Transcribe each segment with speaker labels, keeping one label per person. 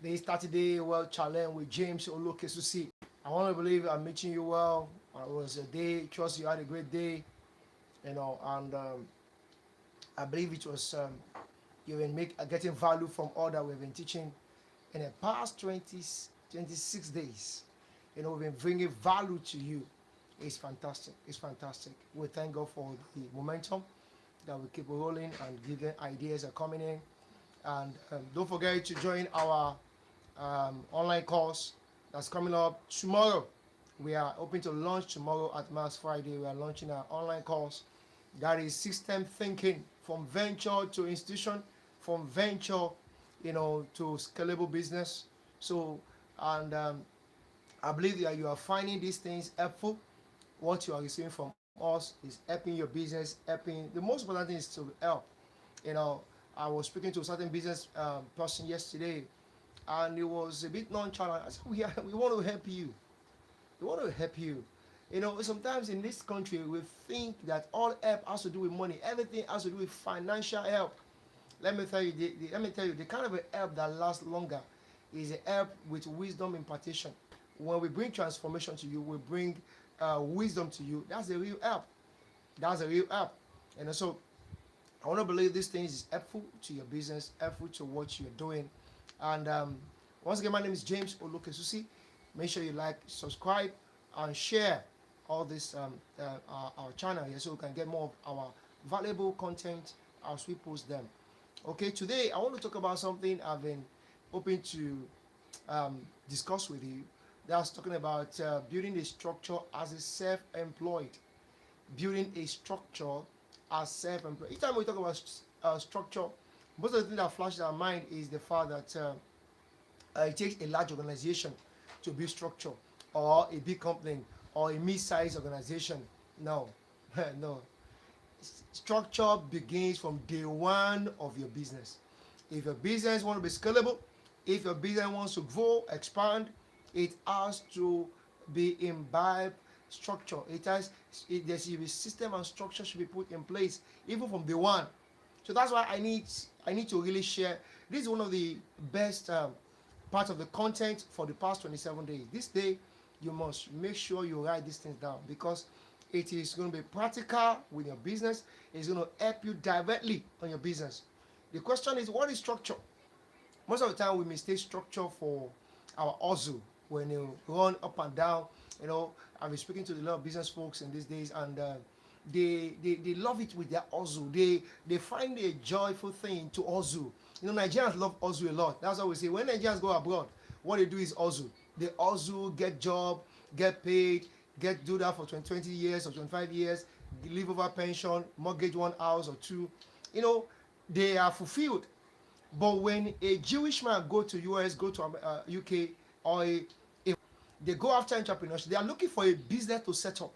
Speaker 1: This 30-day World Challenge with James Olokesusi. I want to believe I'm meeting you well. It was a day. Trust you had a great day. And I believe it was you've been getting value from all that we've been teaching in the past 26 days. We've been bringing value to you. It's fantastic. It's fantastic. We thank God for the momentum that we keep rolling and giving ideas are coming in. And don't forget to join our online course that's coming up tomorrow. We are hoping to launch tomorrow at Mass Friday. We are launching our online course that is system thinking from venture to institution, from venture, to scalable business. So, and I believe that you are finding these things helpful. What you are receiving from us is helping your business, helping. The most important thing is to help. You know, I was speaking to a certain business person yesterday, and it was a bit nonchalant. I said, we want to help you. We want to help you. Sometimes in this country, we think that all help has to do with money. Everything has to do with financial help. Let me tell you, the kind of a help that lasts longer is a help with wisdom impartation. When we bring transformation to you, we bring wisdom to you. That's a real help. That's a real help. And so I want to believe these things is helpful to your business, helpful to what you're doing. And once again, my name is James Olokesusi. Make sure you like, subscribe, and share all this our channel here so we can get more of our valuable content as we post them. Okay, today I want to talk about something I've been hoping to discuss with you. That's talking about building a structure as a self-employed. Building a structure as self-employed. Each time we talk about structure, most of the thing that flashes our mind is the fact that it takes a large organization to build structure, or a big company, or a mid-sized organization. No, no. Structure begins from day one of your business. If your business wants to be scalable, if your business wants to grow, expand, it has to be imbibed structure. There should be system and structure should be put in place even from day one. So that's why I need to really share. This is one of the best part of the content for the past 27 days. This day, you must make sure you write these things down, because it is going to be practical with your business. It's going to help you directly on your business. The question is, what is structure? Most of the time, we mistake structure for our hustle. When you run up and down, I've been speaking to a lot of business folks in these days, and they love it with their hustle. They find a joyful thing to hustle. Nigerians love hustle a lot. That's why we say when Nigerians go abroad, what they do is hustle. They hustle, get job, get paid, do that for 20 years or 25 years, live over pension, mortgage one house or two. They are fulfilled. But when a Jewish man go to US, go to UK, or they go after entrepreneurship, they are looking for a business to set up.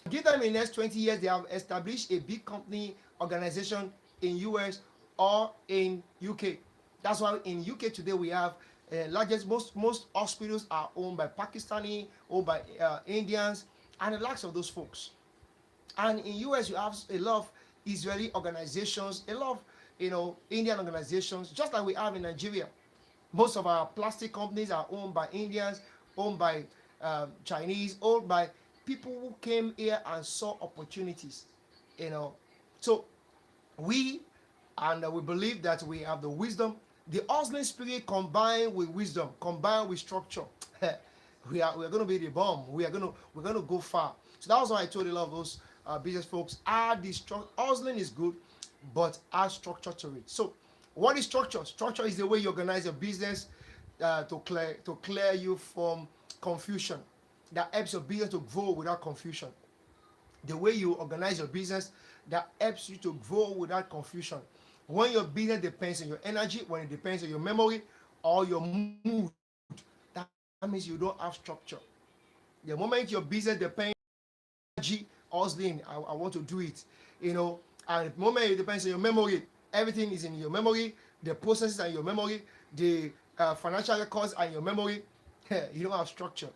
Speaker 1: Give them in the next 20 years, they have established a big company, organization in US or in UK. That's why in UK today we have most hospitals are owned by Pakistani, owned by Indians, and the likes of those folks. And in US you have a lot of Israeli organizations, a lot of Indian organizations, just like we have in Nigeria. Most of our plastic companies are owned by Indians, owned by Chinese, owned by people who came here and saw opportunities. So we believe that we have the wisdom, the hustling spirit combined with wisdom, combined with structure. We're going to be the bomb. We're going to go far. So that was why I told a lot of those business folks, hustling is good, but add structure to it. So what is structure? Structure is the way you organize your business to clear you from confusion. That helps your business to grow without confusion. The way you organize your business that helps you to grow without confusion. When your business depends on your energy, when it depends on your memory or your mood, that means you don't have structure. The moment your business depends on energy, hustling, I want to do it, and the moment it depends on your memory, everything is in your memory, the processes are in your memory, the financial records are in your memory, you don't have structure.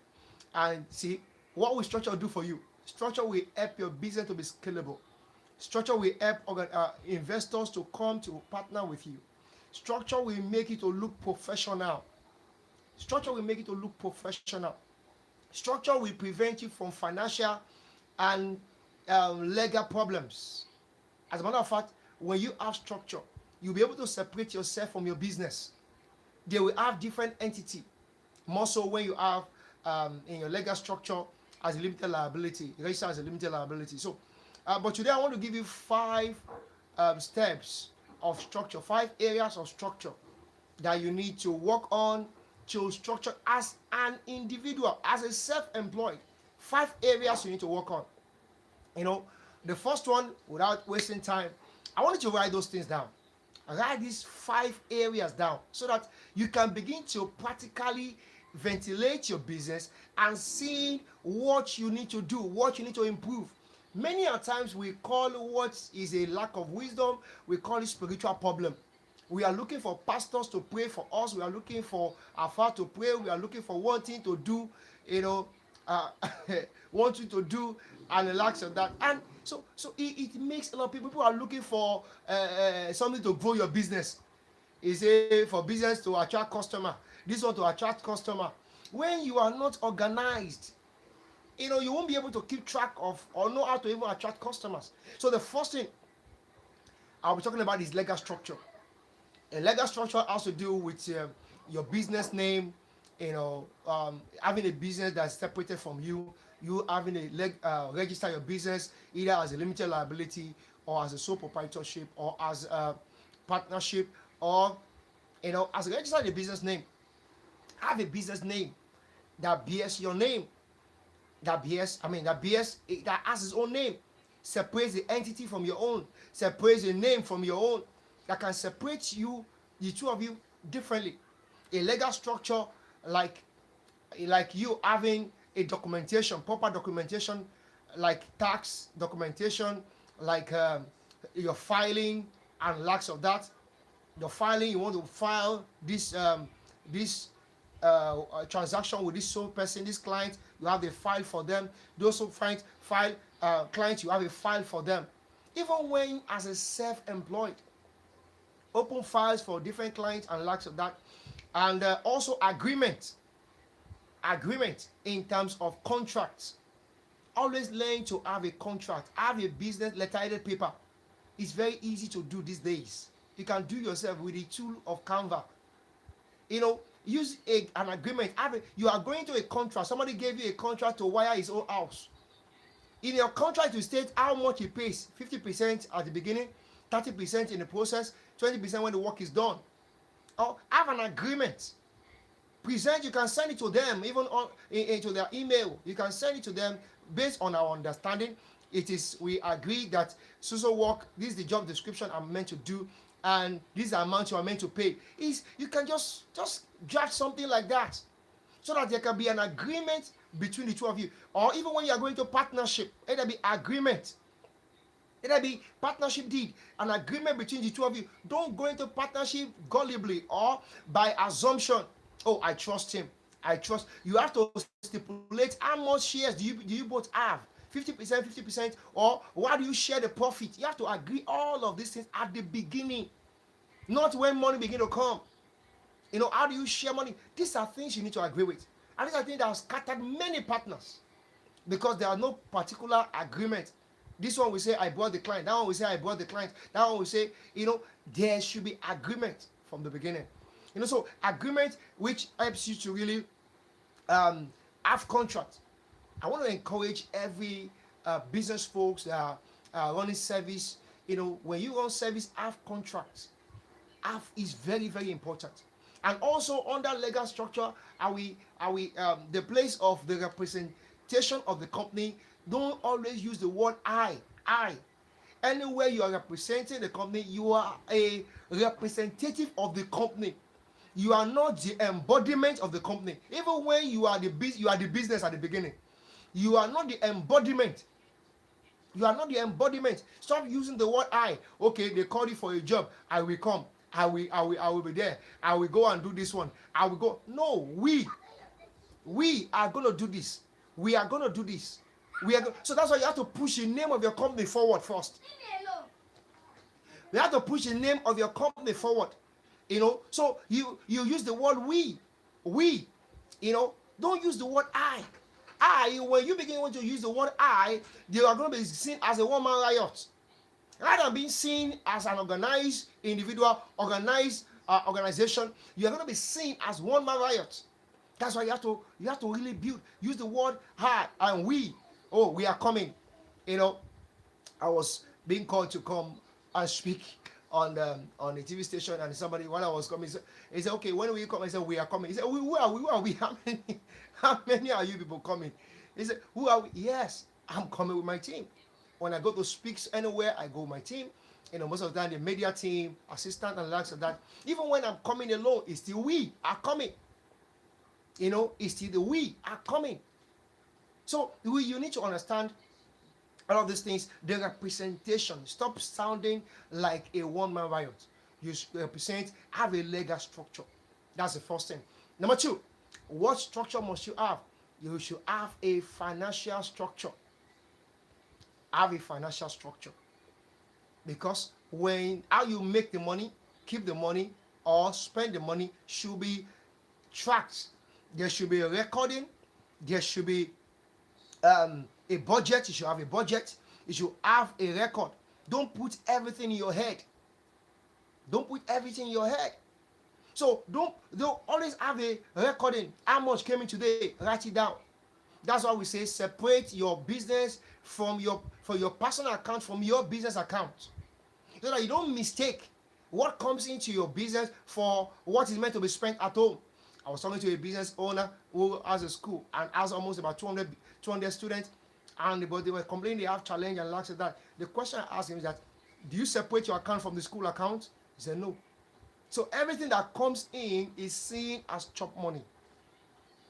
Speaker 1: And see, what will structure do for you? Structure will help your business to be scalable. Structure will help investors to come to partner with you. Structure will make it to look professional. Structure will make it to look professional. Structure will prevent you from financial and legal problems. As a matter of fact, when you have structure, you'll be able to separate yourself from your business. They will have different entity. More so when you have in your legal structure as a limited liability, register as a limited liability. So, but today I want to give you 5 steps of structure, 5 areas of structure that you need to work on to structure as an individual, as a self-employed. 5 areas you need to work on. You know, the first one, without wasting time, I want you to write those things down. Write these 5 areas down so that you can begin to practically ventilate your business and see what you need to do, what you need to improve. Many a times we call what is a lack of wisdom, we call it spiritual problem. We are looking for pastors to pray for us. We are looking for our father to pray. We are looking for one thing to do, you know, uh, one thing to do, and the likes of that. And so it makes a lot of people are looking for something to grow your business. Is a for business to attract customer. This one to attract customer. When you are not organized, you won't be able to keep track of or know how to even attract customers. So the first thing I'll be talking about is legal structure. A legal structure has to do with your business name, having a business that's separated from you, you having register your business either as a limited liability or as a sole proprietorship or as a partnership or as a register your business name. Have a business name that bears your name, that has its own name, separates the entity from your own, separates the name from your own, that can separate you, the two of you, differently. A legal structure like you having a documentation, proper documentation, like tax documentation, like your filing and lacks of that. The filing, you want to file this transaction with this sole person, this client, you have a file for them. Those who file clients, you have a file for them. Even when as a self-employed, open files for different clients and likes of that. And also agreement in terms of contracts. Always learn to have a contract, have a business letter-headed paper. It's very easy to do these days. You can do yourself with the tool of Canva. Use an agreement. You are going to a contract. Somebody gave you a contract to wire his own house. In your contract, you state how much he pays. 50% at the beginning, 30% in the process, 20% when the work is done. Or have an agreement. Present. You can send it to them, even into their email. You can send it to them based on our understanding. We agree that so work. This is the job description I'm meant to do, and this is the amount you are meant to pay. You can just draft something like that, so that there can be an agreement between the two of you. Or even when you are going to partnership, it'll be agreement. It'll be partnership deed, an agreement between the two of you. Don't go into partnership gullibly or by assumption. Oh, I trust him. I trust. You have to stipulate how much shares do you both have. 50%, 50%, or why do you share the profit? You have to agree all of these things at the beginning, not when money begin to come. How do you share money? These are things you need to agree with. And these are things that have scattered many partners because there are no particular agreement. This one will say, I brought the client. That one will say, I brought the client. That one will say, there should be agreement from the beginning. So agreement which helps you to really have contract. I want to encourage every business folks that are running service. When you run service, have contracts. Have is very, very important. And also under legal structure, the place of the representation of the company. Don't always use the word I. Anywhere you are representing the company, you are a representative of the company. You are not the embodiment of the company. Even when you are the business at the beginning. You are not the embodiment. You are not the embodiment. Stop using the word I. Okay, they called you for a job. I will come. I will be there. I will go and do this one. I will go. No, we are going to do this. We are going to do this. So that's why you have to push the name of your company forward first. You have to push the name of your company forward. So you use the word we. We, don't use the word I. When you begin to use the word I, you are going to be seen as a one-man riot. Rather than being seen as an organized individual, organized organization, you are going to be seen as one-man riot. That's why you have to really use the word I and we. Oh, we are coming. You know, I was being called to come and speak on the TV station, and somebody while I was coming, he said, "Okay, when will you come?" I said, "We are coming." He said, Who are we? Who are we? How many are you people coming?" He said, "Who are we?" Yes, I'm coming with my team. When I go to speak anywhere, I go with my team. Most of the time, the media team, assistant, and likes of that. Even when I'm coming alone, it's still we are coming. It's still the we are coming. So you need to understand all of these things, the representation. Stop sounding like a one-man riot. You represent, have a legal structure. That's the first thing. Number two, what structure must you have? You should have a financial structure. Have a financial structure. Because when how you make the money, keep the money, or spend the money should be tracked. There should be a recording. There should be a budget. You should have a budget. You should have a record. Don't put everything in your head. Don't put everything in your head. So don't always have a recording. How much came in today? Write it down. That's why we say separate your business from your personal account from your business account, so that you don't mistake what comes into your business for what is meant to be spent at home. I was talking to a business owner who has a school and has almost about 200 students, and but they were complaining they have challenge and lacks of that. The question I asked him is that, do you separate your account from the school account? He said no. So everything that comes in is seen as chop money.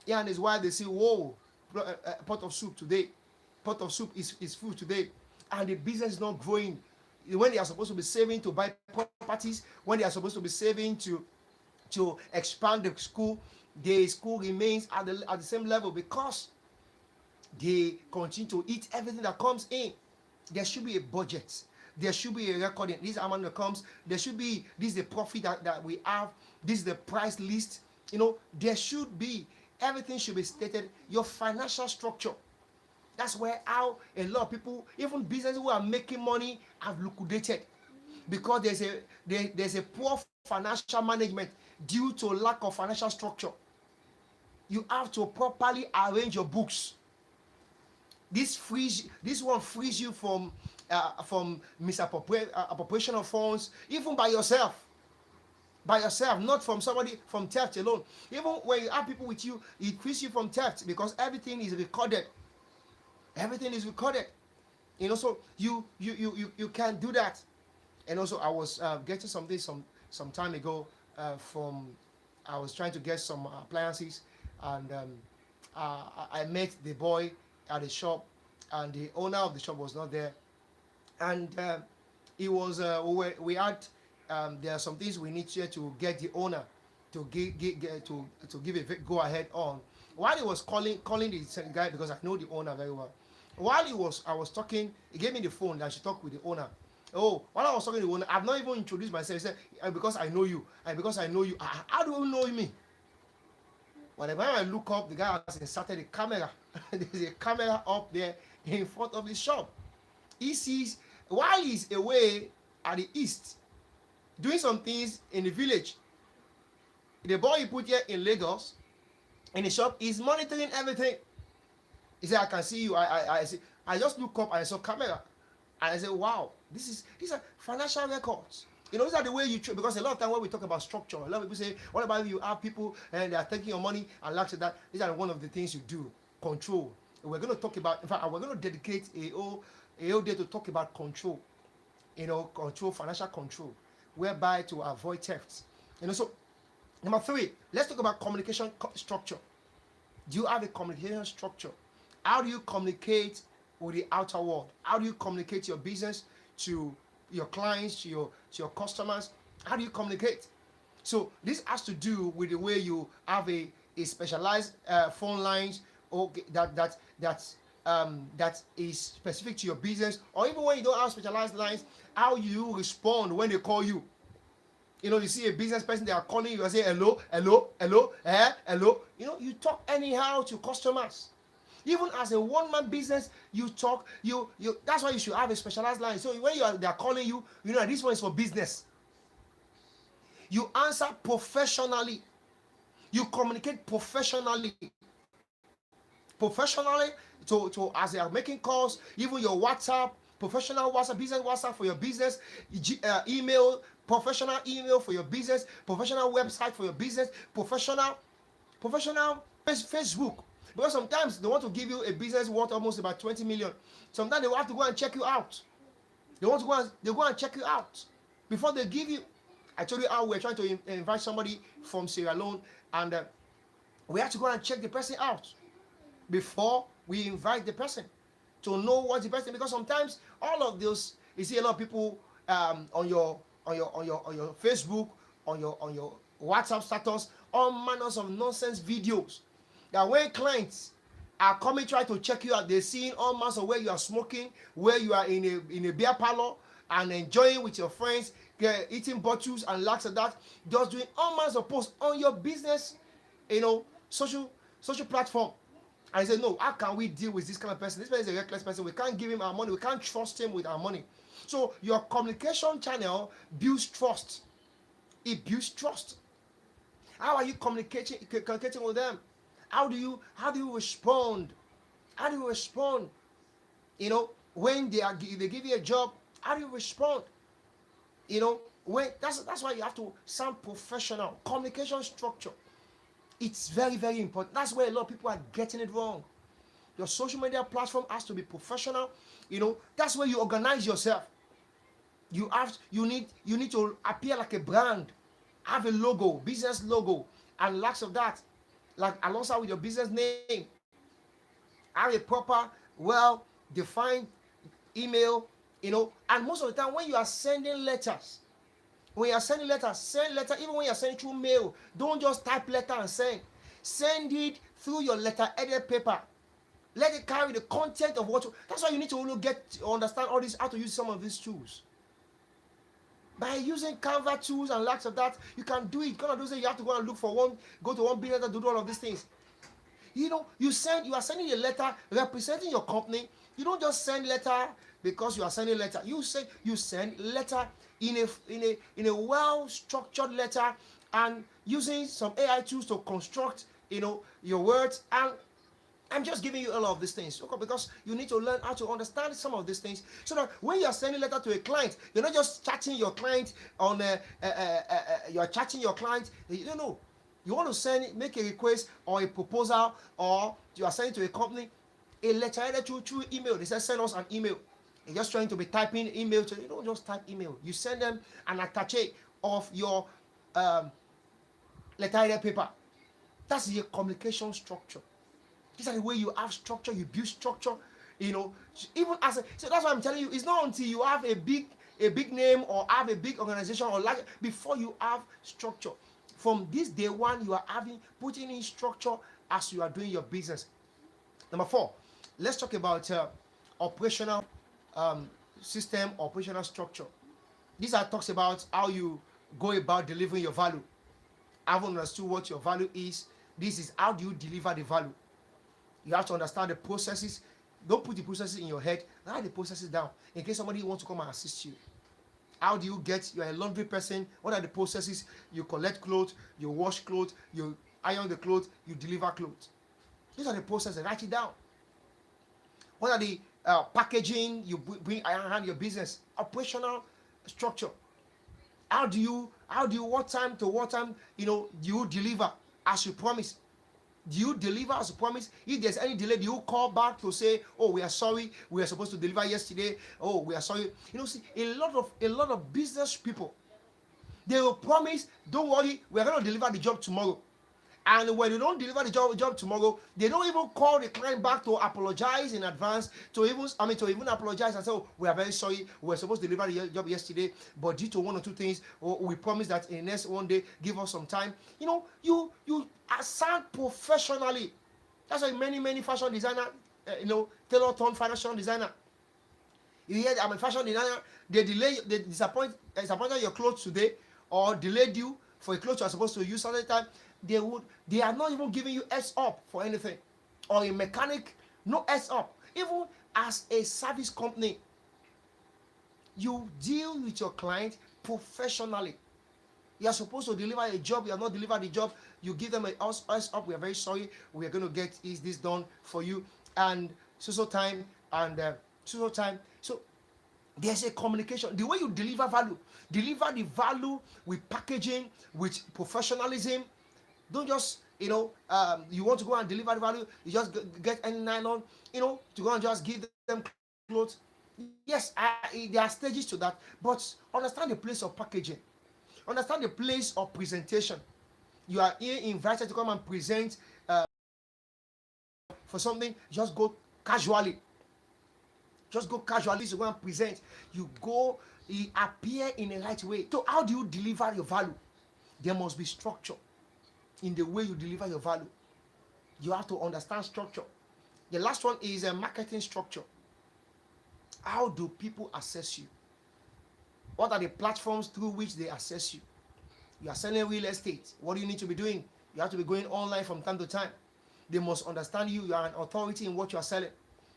Speaker 1: Yeah, and it's why they say, whoa, pot of soup today. Pot of soup is full today. And the business is not growing. When they are supposed to be saving to buy properties, when they are supposed to be saving to expand the school remains at the same level because they continue to eat everything that comes in. There should be a budget. There should be a recording. This amount that comes. There should be, this is the profit that we have. This is the price list. There should be, everything should be stated. Your financial structure. That's where how a lot of people, even businesses who are making money, have liquidated. Because there's a poor financial management due to lack of financial structure. You have to properly arrange your books. This one frees you from misappropriation of funds, even by yourself, not from somebody, from theft alone. Even when you have people with you, it frees you from theft because everything is recorded. So you can't do that. And also, I was getting something some time ago from, I was trying to get some appliances, and I met the boy at the shop, and the owner of the shop was not there, and he was we had there are some things we need to get the owner to give a go ahead on. While he was calling the guy, because I know the owner very well. While I was talking, he gave me the phone that I should talk with the owner. Oh, while I was talking to the owner, I've not even introduced myself. He said, because I know you, and because I know you, how do you know me? Whenever I look up, the guy has inserted a camera. There's a camera up there in front of the shop. He sees, while he's away at the east, doing some things in the village, the boy he put here in Lagos, in the shop, is monitoring everything. He said, I can see you. I just look up and I saw camera. And I said, wow, these are financial records. These are the way you trade. Because a lot of time when we talk about structure, a lot of people say, what about you have people and they are taking your money and like that? These are one of the things you do. Control. We're going to talk about, in fact, we're going to dedicate a whole day to talk about control. Control, financial control, whereby to avoid thefts. So, number 3, let's talk about communication structure. Do you have a communication structure? How do you communicate with the outer world? How do you communicate your business to your clients, to your customers? How do you communicate? So this has to do with the way you have a specialized phone lines, or that is specific to your business, or even when you don't have specialized lines, how you respond when they call you. You see a business person, they are calling you and say hello, hello, hello, hello. You talk anyhow to customers. Even as a one-man business, you talk. You. That's why you should have a specialized line. So when they are calling you, this one is for business. You answer professionally. You communicate professionally. Professionally, to as they are making calls, even your WhatsApp, professional WhatsApp, business WhatsApp for your business, email, professional email for your business, professional website for your business, professional Facebook. Because sometimes they want to give you a business worth almost about 20 million. Sometimes they will have to go and check you out. They go and check you out before they give you. I told you how we're trying to invite somebody from Sierra Leone, and we have to go and check the person out before we invite the person, to know what the person. Because sometimes all of those, you see a lot of people on your Facebook, on your WhatsApp status, all manners of nonsense videos. That when clients are coming try to check you out, they're seeing all manners of where you are smoking, where you are in a beer parlor and enjoying with your friends, eating bottles and lots of that, just doing all manners of posts on your business, social platform. And I said, no, how can we deal with this kind of person? This person is a reckless person. We can't give him our money. We can't trust him with our money. So your communication channel builds trust. It builds trust. How are you communicating with them? How do you respond? How do you respond? When they give you a job, how do you respond? When that's why you have to sound professional. Communication structure. It's very, very important. That's where a lot of people are getting it wrong. Your social media platform has to be professional. That's where you organize yourself. You need to appear like a brand. Have a logo, business logo, and lots of that. Like alongside with your business name. Have a proper, well-defined email, and most of the time when you are sending letters, send letter. Even when you're sending through mail, don't just type letter and send. Send it through your letter-headed paper. Let it carry the content of what. That's why you need to understand all this, how to use some of these tools. By using Canva tools and lots of that, you can do it. Gonna do say you have to go and look for go to one business to do all of these things. You are sending a letter representing your company. You don't just send letter because you are sending letter. You send letter in a well-structured letter, and using some AI tools to construct your words. And I'm just giving you all of these things because you need to learn how to understand some of these things, so that when you are sending letter to a client, you're not just chatting your client on you're chatting your client. You want to make a request or a proposal, or you are sending to a company a letter either through email. They say send us an email. You're just trying to be typing email. You don't just type email. You send them an attaché of your letter paper. That's your communication structure. These are the way you have structure. You build structure. Even so that's why I'm telling you. It's not until you have a big name or have a big organization or large before you have structure. From this day one, you are putting in structure as you are doing your business. Number 4, let's talk about operational system, operational structure. These are talks about how you go about delivering your value. I haven't understood what your value is. This is how do you deliver the value. You have to understand the processes. Don't put the processes in your head. Write the processes down in case somebody wants to come and assist you. How do you you're a laundry person. What are the processes? You collect clothes, you wash clothes, you iron the clothes, you deliver clothes. These are the processes. Write it down. What are the packaging you bring around your business? Operational structure. How do you what time to what time do you deliver as you promise? Do you deliver as you promise? If there's any delay, do you call back to say, oh, we are sorry, we were supposed to deliver yesterday, oh, we are sorry? See, a lot of business people, they will promise, don't worry, we are going to deliver the job tomorrow. And when they don't deliver the job tomorrow, they don't even call the client back to apologize in advance, to even apologize and say, oh, we are very sorry, we were supposed to deliver the job yesterday, but due to one or two things, we promise that in the next one day, give us some time. You sound professionally. That's why many fashion designer, tailor turned fashion designer. You hear, I'm a fashion designer, they disappointed your clothes today, or delayed you for a clothes you are supposed to use at the time, they are not even giving you heads up for anything. Or a mechanic, no heads up. Even as a service company, you deal with your client professionally. You are supposed to deliver a job, you have not delivered the job, you give them a us up, we are very sorry, we are going to get this done for you, and so time, and so time. So there's a communication. The way you deliver the value with packaging, with professionalism. Don't just, you want to go and deliver the value, you just get any nylon, to go and just give them clothes. Yes, there are stages to that, but understand the place of packaging, understand the place of presentation. You are here invited to come and present for something, just go casually. Just go casually to go and present. You go, you appear in the right way. So how do you deliver your value? There must be structure in the way you deliver your value. You have to understand structure. The last one is a marketing structure. How do people assess you? What are the platforms through which they assess you? You are selling real estate. What do you need to be doing? You have to be going online from time to time. They must understand you. You are an authority in what you are selling.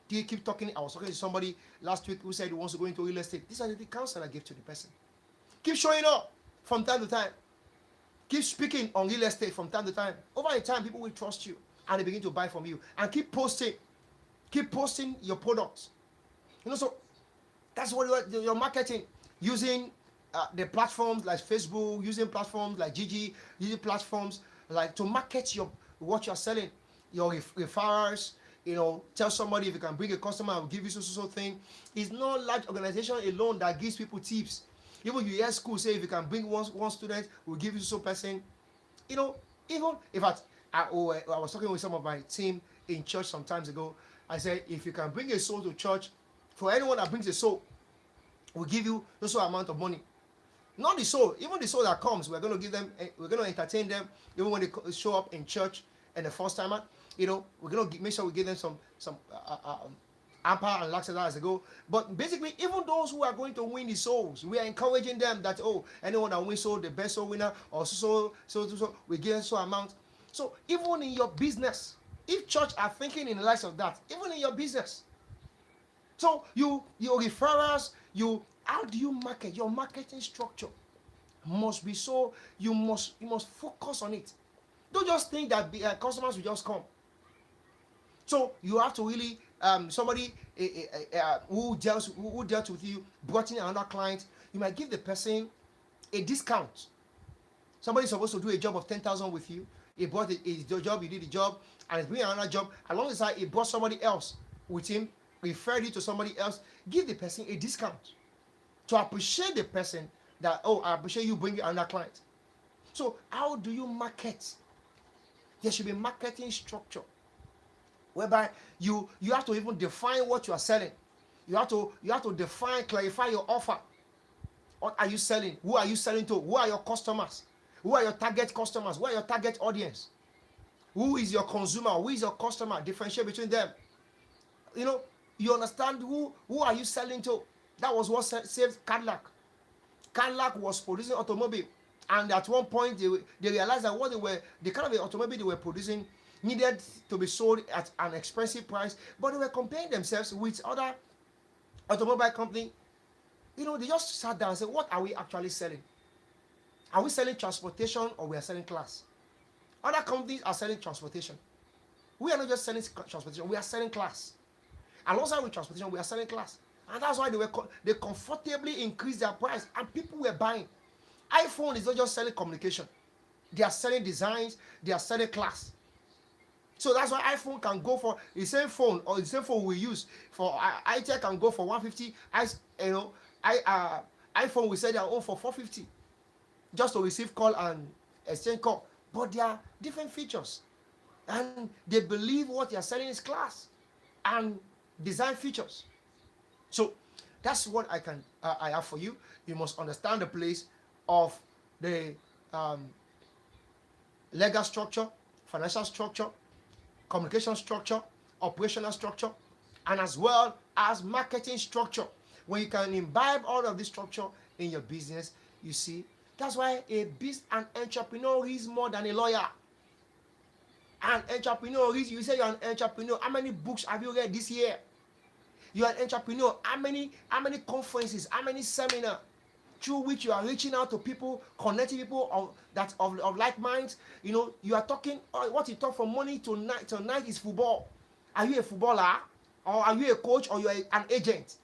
Speaker 1: Do you keep talking? I was talking to somebody last week who said he wants to go into real estate. These are the counsel I give to the person. Keep showing up from time to time. Keep speaking on real estate from time to time. Over a time, people will trust you and they begin to buy from you. And keep posting. Keep posting your products. So that's what you're marketing. Using the platforms like Facebook, using platforms like Gigi, using platforms like to market what you're selling, your referrals. Tell somebody if you can bring a customer, I will give you so thing. It's not large organization alone that gives people tips. Even you hear school say if you can bring one student, we'll give you so person. Even in fact, I was talking with some of my team in church some times ago. I said if you can bring a soul to church, for anyone that brings a soul, we'll give you so amount of money. Not the soul, even the soul that comes, we're going to give them, we're going to entertain them, even when they show up in church and the first timer. We're going to make sure we give them some amper and laxative as they go. But basically, even those who are going to win the souls, we are encouraging them that, anyone that wins soul, the best soul winner, or so, we give them so amount. So even in your business, if church are thinking in the light of that, even in your business. So your referrals, how do you market? Your marketing structure must be so, you must focus on it. Don't just think that customers will just come. So you have to really, somebody who dealt with you, brought in another client, you might give the person a discount. Somebody's supposed to do a job of 10,000 with you. He brought his job, he did the job, and he's doing another job. Alongside, he brought somebody else with him, referred you to somebody else. Give the person a discount to appreciate the person that, I appreciate you bringing another client. So how do you market? There should be marketing structure whereby you have to even define what you are selling. You have to define, clarify your offer. What are you selling? Who are you selling to? Who are your customers? Who are your target customers? Who are your target audience? Who is your consumer? Who is your customer? Differentiate between them. You understand who are you selling to? That was what saved Cadillac. Cadillac was producing automobile, and at one point they realized that the kind of automobile they were producing needed to be sold at an expensive price, but they were comparing themselves with other automobile company. They just sat down and said, what are we actually selling? Are we selling transportation or we are selling class? Other companies are selling transportation. We are not just selling transportation, we are selling class. Alongside with transportation, we are selling class. And that's why they comfortably increased their price and people were buying. iPhone is not just selling communication. They are selling designs, they are selling class. So that's why iPhone can go for the same phone, or the same phone we use for iTech can go for 150. iPhone we sell their own for 450 just to receive call and exchange call. But they are different features, and they believe what they are selling is class and design features. So that's what I have for you. You must understand the place of the legal structure, financial structure, communication structure, operational structure, and as well as marketing structure. When you can imbibe all of this structure in your business, you see, That's why an entrepreneur is more than a lawyer. An entrepreneur is, you say you're an entrepreneur. How many books have you read this year? You're an entrepreneur. How many conferences, how many seminars through which you are reaching out to people, connecting people of like minds? You are talking, what you talk from morning to night is football. Are you a footballer? Or are you a coach, or you are an agent?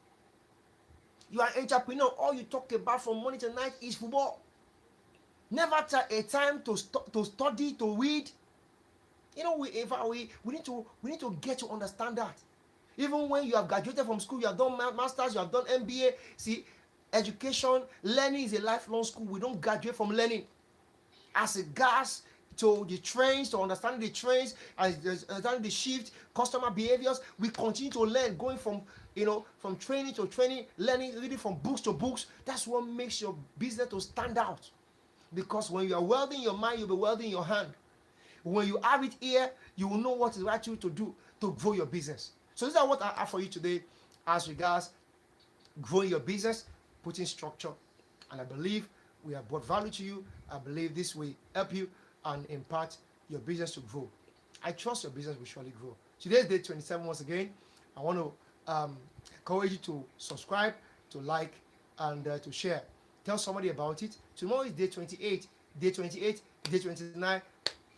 Speaker 1: You are an entrepreneur. All you talk about from morning to night is football. Never a time to study, to read. We need to get to understand that. Even when you have graduated from school, you have done masters, you have done MBA. See, education, learning is a lifelong school. We don't graduate from learning. As a gas to the trains, to understanding the trains, as understanding the shift, customer behaviors, we continue to learn, going from training to training, learning, reading from books to books. That's what makes your business to stand out. Because when you are welding your mind, you'll be welding your hand. When you have it here, you will know what is right to do to grow your business. So these are what I have for you today as regards growing your business, putting structure. And I believe we have brought value to you. I believe this will help you and impart your business to grow. I trust your business will surely grow. Today is day 27 once again. I want to encourage you to subscribe, to like, and to share. Tell somebody about it. Tomorrow is day 28. Day 28, day 29,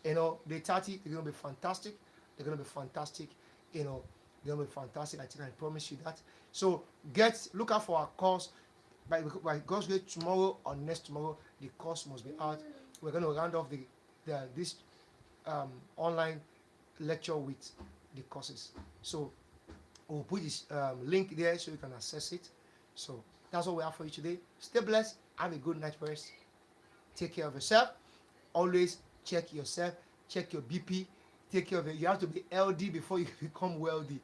Speaker 1: day 30, they're going to be fantastic. They're going to be fantastic. They're going to be fantastic. I think I promise you that. So look out for our course. By God's grace, tomorrow or next tomorrow, the course must be out. We're going to round off this online lecture with the courses. So we'll put this link there so you can access it. So that's what we have for you today. Stay blessed. Have a good night rest. Take care of yourself. Always check yourself. Check your BP. Take care of it. You have to be LD before you become wealthy.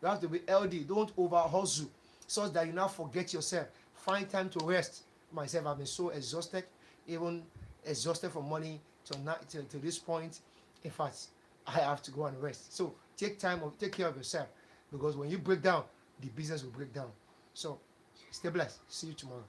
Speaker 1: You have to be LD. Don't over hustle so that you now forget yourself. Find time to rest. Myself, I've been so exhausted, even exhausted from morning to this point. In fact, I have to go and rest. So take care of yourself, because when you break down, the business will break down. So stay blessed. See you tomorrow.